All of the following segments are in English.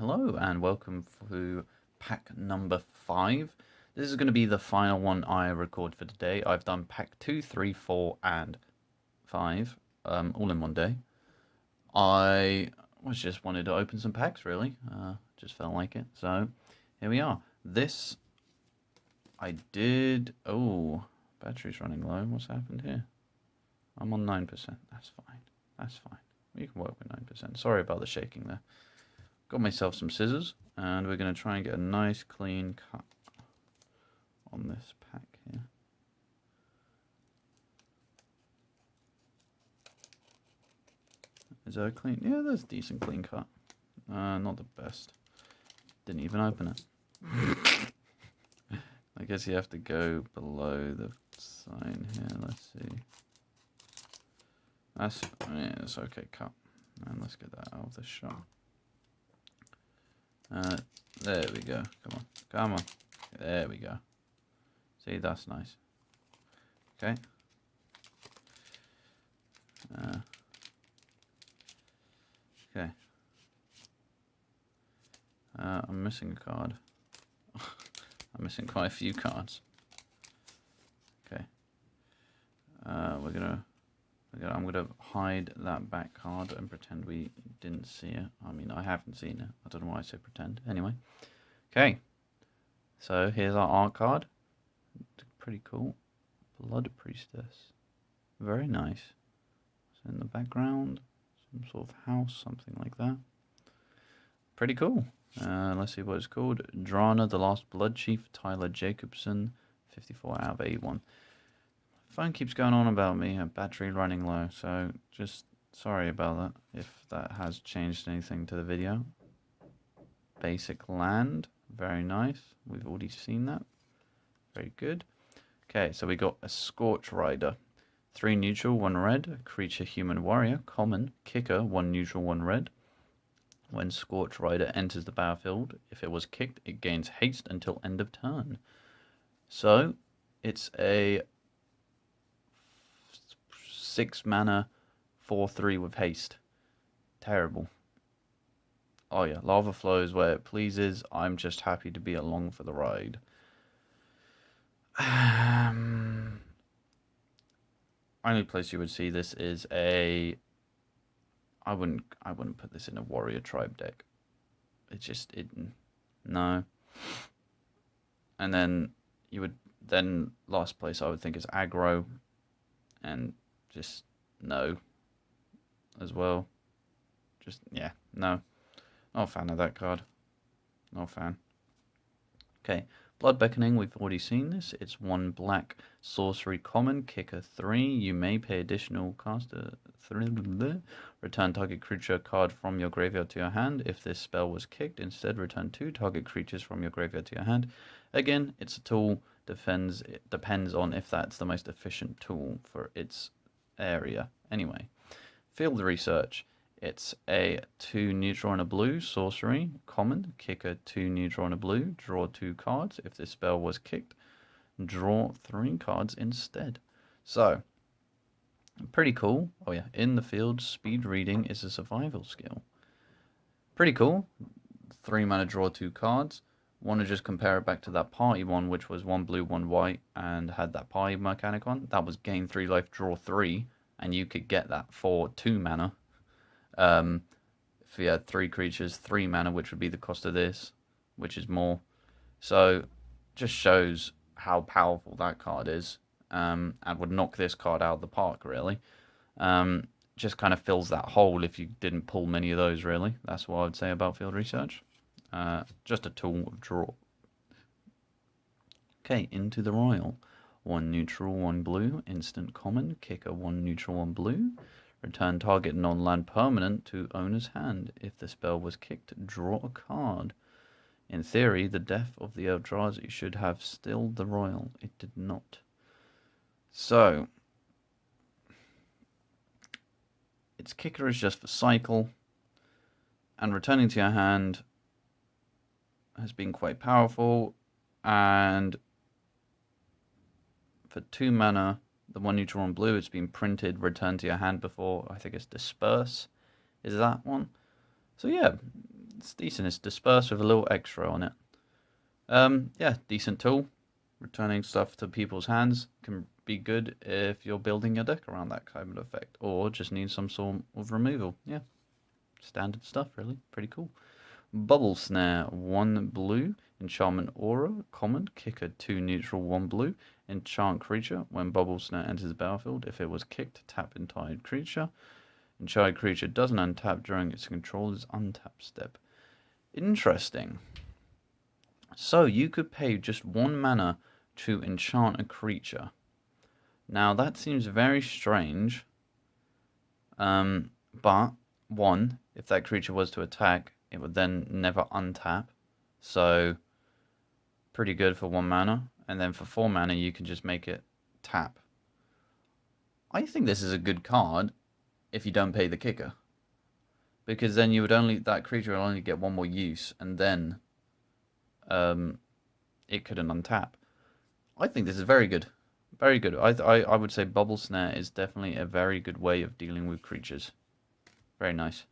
Hello and welcome to pack number 5. This is going to be the final one I record for today. I've done pack 2, 3, 4 and 5 all in one day. I just wanted to open some packs really, just felt like it. So here we are. This I did, battery's running low. What's happened here? I'm on 9%, that's fine. You can work with 9%. Sorry about the shaking there. Got myself some scissors, and we're going to try and get a nice clean cut on this pack here. Is that a clean? Yeah, that's a decent clean cut. Not the best. Didn't even open it. I guess you have to go below the sign here. Let's see. It's okay cut. And let's get that out of the shot. There we go. Come on. There we go. See, that's nice. Okay. Okay. I'm missing a card. I'm missing quite a few cards. Okay. I'm gonna hide that back card and pretend we didn't see it. I mean, I haven't seen it. I don't know why I say pretend. Anyway. Okay. So here's our art card. Pretty cool. Blood Priestess. Very nice. So in the background, some sort of house, something like that. Pretty cool. Let's see what it's called. Drana, the Last Blood Chief, Tyler Jacobson, 54 out of 81. Phone keeps going on about me, battery running low, so just sorry about that if that has changed anything to the video. Basic land, very nice. We've already seen that. Very good. Okay, so we got a Scorch Rider. 3 neutral, 1 red. Creature, human warrior. Common. Kicker, 1 neutral, 1 red. When Scorch Rider enters the battlefield, if it was kicked, it gains haste until end of turn. So, it's a 6 mana, 4/3 with haste. Terrible. Oh yeah, lava flows where it pleases. I'm just happy to be along for the ride. Only place you would see this is a. I wouldn't put this in a warrior tribe deck. No. And then last place I would think is aggro, and just no as well. No. Not a fan of that card. Not a fan. Okay, Blood Beckoning, we've already seen this. It's 1 black sorcery common, kicker 3. You may pay additional caster 3. Return target creature card from your graveyard to your hand. If this spell was kicked, instead return 2 target creatures from your graveyard to your hand. Again, it's a tool. It depends on if that's the most efficient tool for its area. Anyway, Field Research. It's a 2 neutral and a blue sorcery common, kicker 2 neutral and a blue, draw 2 cards. If this spell was kicked, draw 3 cards instead. So, pretty cool. Oh yeah, in the field, speed reading is a survival skill. Pretty cool. 3 mana, draw 2 cards. Want to just compare it back to that party one, which was 1 blue, 1 white, and had that party mechanic on. That was gain 3 life, draw 3, and you could get that for 2 mana. If you had 3 creatures, 3 mana, which would be the cost of this, which is more. So, just shows how powerful that card is, and would knock this card out of the park, really. Just kind of fills that hole if you didn't pull many of those, really. That's what I would say about Field Research. Just a tool of draw. Okay, into the Royal. 1 neutral, 1 blue, instant common, kicker 1 neutral, 1 blue. Return target non-land permanent to owner's hand. If the spell was kicked, draw a card. In theory, the death of the Eldrazi should have stilled the Royal. It did not. So, its kicker is just for cycle, and returning to your hand has been quite powerful, and for 2 mana, the 1 neutral, 1 blue, it's been printed, return to your hand before. I think it's Disperse is that one. So yeah, it's decent. It's dispersed with a little extra on it. Yeah, decent tool. Returning stuff to people's hands can be good if you're building your deck around that kind of effect, or just need some sort of removal. Yeah, standard stuff, really. Pretty cool. Bubble Snare, 1 blue. Enchantment Aura, common. Kicker, 2 neutral, 1 blue. Enchant creature. When Bubble Snare enters the battlefield, if it was kicked, tap entire creature. Enchanted creature doesn't untap during its controller's untap step. Interesting. So you could pay just 1 mana to enchant a creature. Now that seems very strange. But 1, if that creature was to attack, it would then never untap. So pretty good for 1 mana. And then for 4 mana you can just make it tap. I think this is a good card if you don't pay the kicker. Because then you would that creature will only get 1 more use, and then it couldn't untap. I think this is very good. Very good. I would say Bubble Snare is definitely a very good way of dealing with creatures. Very nice.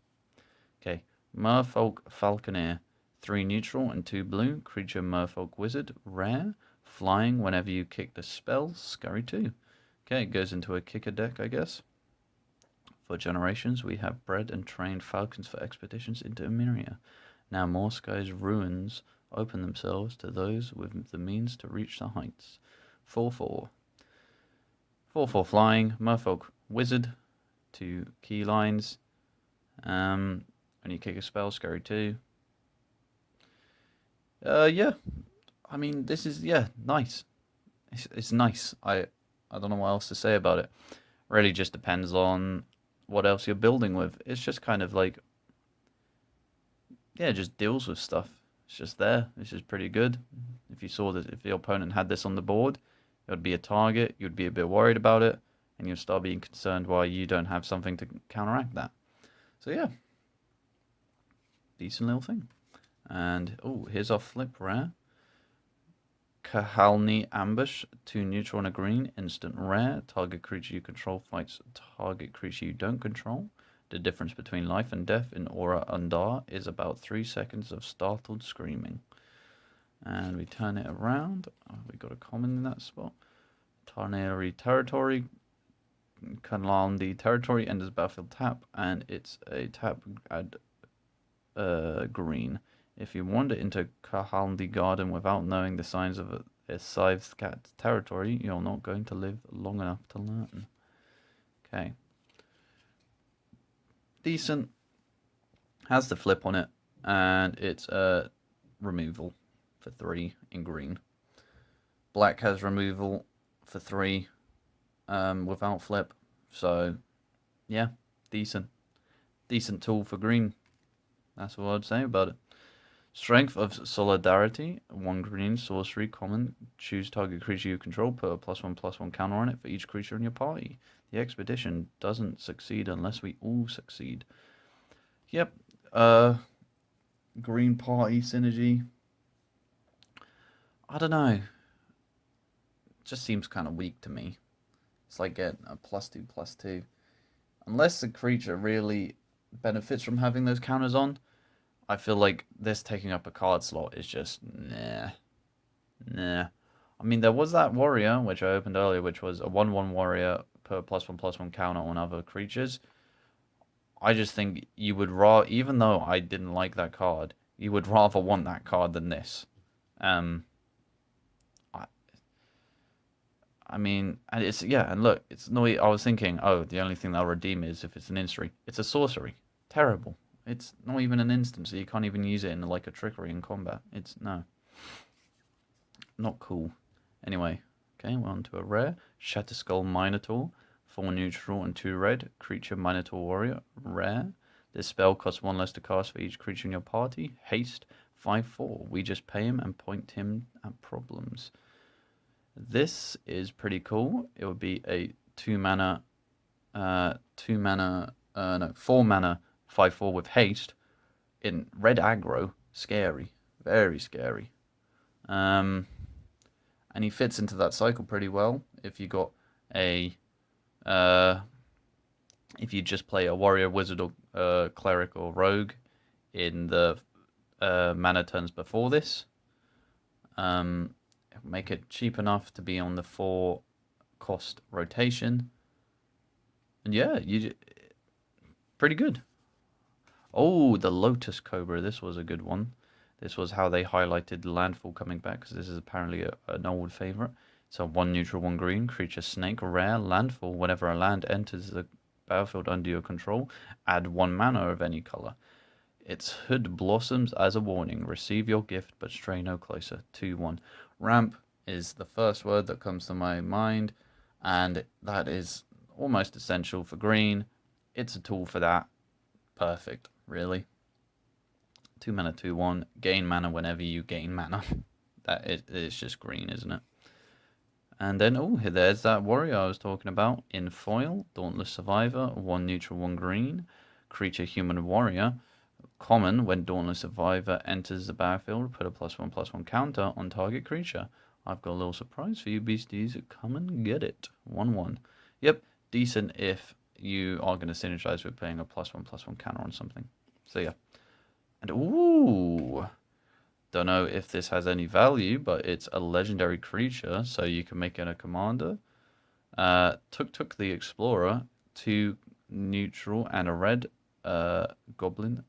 Okay. Merfolk Falconeer. 3 neutral and 2 blue. Creature Merfolk Wizard. Rare. Flying whenever you kick the spell. Scurry 2. Okay, it goes into a kicker deck, I guess. For generations, we have bred and trained falcons for expeditions into Emeria. Now Morsky's ruins open themselves to those with the means to reach the heights. 4/4. 4/4 flying, Merfolk Wizard, 2 key lines. When you kick a spell, Scurry 2. Yeah. I mean, this is, nice. It's nice. I don't know what else to say about it. Really just depends on what else you're building with. It's just kind of like, yeah, just deals with stuff. It's just there. It's just pretty good. If you saw that, if your opponent had this on the board, it would be a target. You'd be a bit worried about it, and you'd start being concerned why you don't have something to counteract that. So yeah, decent little thing. And here's our flip rare. Kahalni Ambush, 2 neutral and a green, instant rare. Target creature you control fights target creature you don't control. The difference between life and death in Aura Undar is about 3 seconds of startled screaming. And we turn it around. We got a common in that spot. Tarnari Territory. Kanlandi Territory enters battlefield tap, and it's a tap add green. If you wander into Kahalndi Garden without knowing the signs of a Scythe's Cat territory, you're not going to live long enough to learn. Okay. Decent. Has the flip on it, and it's removal for 3 in green. Black has removal for 3 without flip. So, yeah, decent. Decent tool for green. That's what I'd say about it. Strength of Solidarity, 1 green, sorcery, common. Choose target creature you control, put a +1/+1 counter on it for each creature in your party. The expedition doesn't succeed unless we all succeed. Yep. Green party synergy. I don't know. Just seems kind of weak to me. It's like getting a +2/+2. Unless the creature really benefits from having those counters on, I feel like this taking up a card slot is just nah. I mean, there was that warrior, which I opened earlier, which was a 1/1 warrior per +1/+1 counter on other creatures. I just think you would even though I didn't like that card, you would rather want that card than this. I mean, and it's, and look, it's no. I was thinking, the only thing that'll redeem is if it's an instant. It's a sorcery. Terrible. It's not even an instant, so you can't even use it in like a trickery in combat. It's no. Not cool. Anyway, okay, we're on to a rare. Shatterskull Minotaur. 4 neutral and 2 red. Creature Minotaur Warrior. Rare. This spell costs 1 less to cast for each creature in your party. Haste. 5/4. We just pay him and point him at problems. This is pretty cool. It would be a 4 mana 5/4 with haste in red aggro. Scary. Very scary. And he fits into that cycle pretty well. If you got if you just play a warrior, wizard, or cleric or rogue in the mana turns before this. Make it cheap enough to be on the 4 cost rotation. And yeah, pretty good. Oh, the Lotus Cobra. This was a good one. This was how they highlighted Landfall coming back, because this is apparently an old favorite. So 1 neutral, 1 green, creature snake, rare, landfall. Whenever a land enters the battlefield under your control, add 1 mana of any color. Its hood blossoms as a warning. Receive your gift, but stray no closer. 2/1. Ramp is the first word that comes to my mind, and that is almost essential for green. It's a tool for that. Perfect, really. 2 mana, 2/1. Gain mana whenever you gain mana. It's just green, isn't it? And then, oh, there's that warrior I was talking about. In foil, Dauntless Survivor, 1 neutral, 1 green. Creature human warrior. Common, when Dauntless Survivor enters the battlefield, put a +1/+1 counter on target creature. I've got a little surprise for you, beasties. Come and get it. 1/1. Yep, decent if you are going to synergize with playing a +1/+1 counter on something. So yeah. And ooh, don't know if this has any value, but it's a legendary creature, so you can make it a commander. Tuk the Explorer, 2 neutral and a red goblin.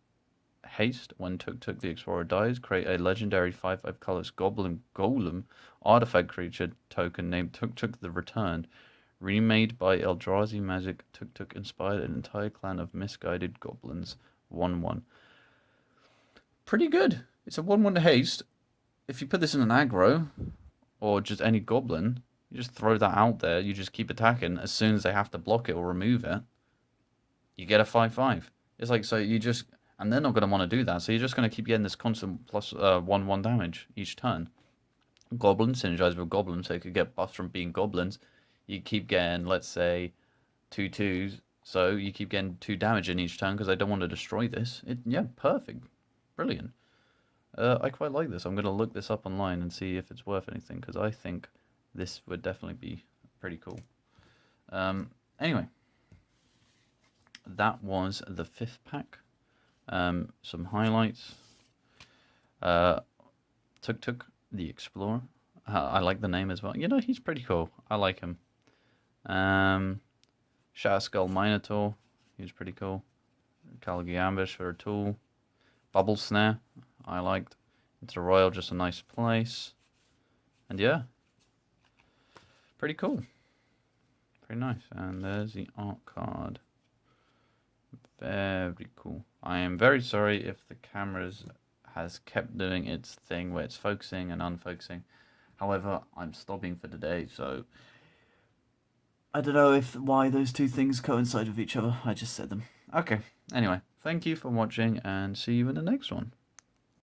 Haste. When Tuk the Explorer dies, create a legendary 5/5 colorless goblin golem artifact creature token named Tuk the Returned. Remade by Eldrazi magic, Tuk inspired an entire clan of misguided goblins. 1/1. Pretty good. It's a 1/1 haste. If you put this in an aggro, or just any goblin, you just throw that out there, you just keep attacking. As soon as they have to block it or remove it, you get a 5/5. It's like, so you just, and they're not going to want to do that, so you're just going to keep getting this constant plus 1/1 damage each turn. Goblins synergize with goblins, so they could get buffs from being goblins. You keep getting, let's say, 2/2s, so you keep getting 2 damage in each turn because I don't want to destroy this. Yeah, perfect. Brilliant. I quite like this. I'm going to look this up online and see if it's worth anything, because I think this would definitely be pretty cool. Anyway, that was the 5th pack. Some highlights. Tuk the Explorer. I like the name as well. You know, he's pretty cool. I like him. Shatter Skull Minotaur. He's pretty cool. Calgi Ambush for a tool. Bubble Snare. I liked. Into Royal, just a nice place. And yeah. Pretty cool. Pretty nice. And there's the art card. Very cool. I am very sorry if the cameras has kept doing its thing where it's focusing and unfocusing. However, I'm stopping for today, so I don't know why those two things coincide with each other. I just said them. Okay. Anyway, thank you for watching and see you in the next one.